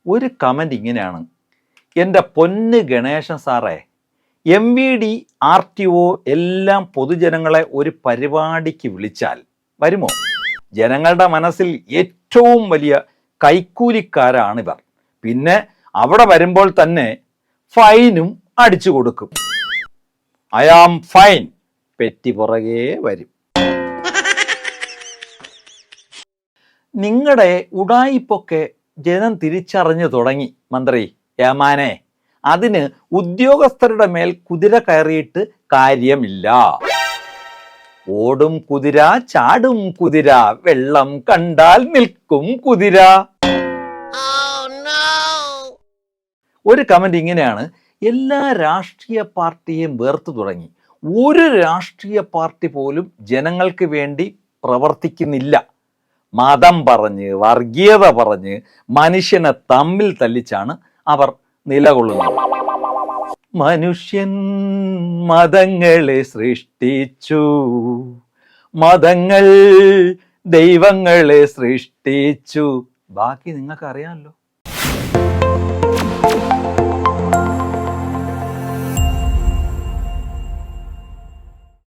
ഒരു കമൻറ്റ് ഇങ്ങനെയാണ്: എൻ്റെ പൊന്ന് ഗണേശൻ സാറേ, MVD RTO എല്ലാം പൊതുജനങ്ങളെ ഒരു പരിപാടിക്ക് വിളിച്ചാൽ വരുമോ? ജനങ്ങളുടെ മനസ്സിൽ ഏറ്റവും വലിയ കൈക്കൂലിക്കാരാണിവർ. പിന്നെ അവിടെ വരുമ്പോൾ തന്നെ ഫൈനും അടിച്ചു കൊടുക്കും. ഐ ആം ഫൈൻ പെറ്റി പുറകെ വരും. നിങ്ങളുടെ ഉടായിപ്പൊക്കെ ജനം തിരിച്ചറിഞ്ഞു തുടങ്ങി മന്ത്രി ഏമാനെ. അതിന് ഉദ്യോഗസ്ഥരുടെ മേൽ കുതിര കയറിയിട്ട് കാര്യമില്ല. ഓടും കുതിര, ചാടും കുതിര, വെള്ളം കണ്ടാൽ നിൽക്കും കുതിര. ഒരു കമന്റ് ഇങ്ങനെയാണ്: എല്ലാ രാഷ്ട്രീയ പാർട്ടിയെയും വേർത്തു തുടങ്ങി. ഒരു രാഷ്ട്രീയ പാർട്ടി പോലും ജനങ്ങൾക്ക് വേണ്ടി പ്രവർത്തിക്കുന്നില്ല. മതം പറഞ്ഞ്, വർഗീയത പറഞ്ഞ് മനുഷ്യനെ തമ്മിൽ തല്ലിച്ചാണ് അവർ നിലകൊള്ളുന്നത്. മനുഷ്യൻ മതങ്ങളെ സൃഷ്ടിച്ചു, മതങ്ങൾ ദൈവങ്ങളെ സൃഷ്ടിച്ചു. ബാക്കി നിങ്ങൾക്ക് അറിയാമല്ലോ.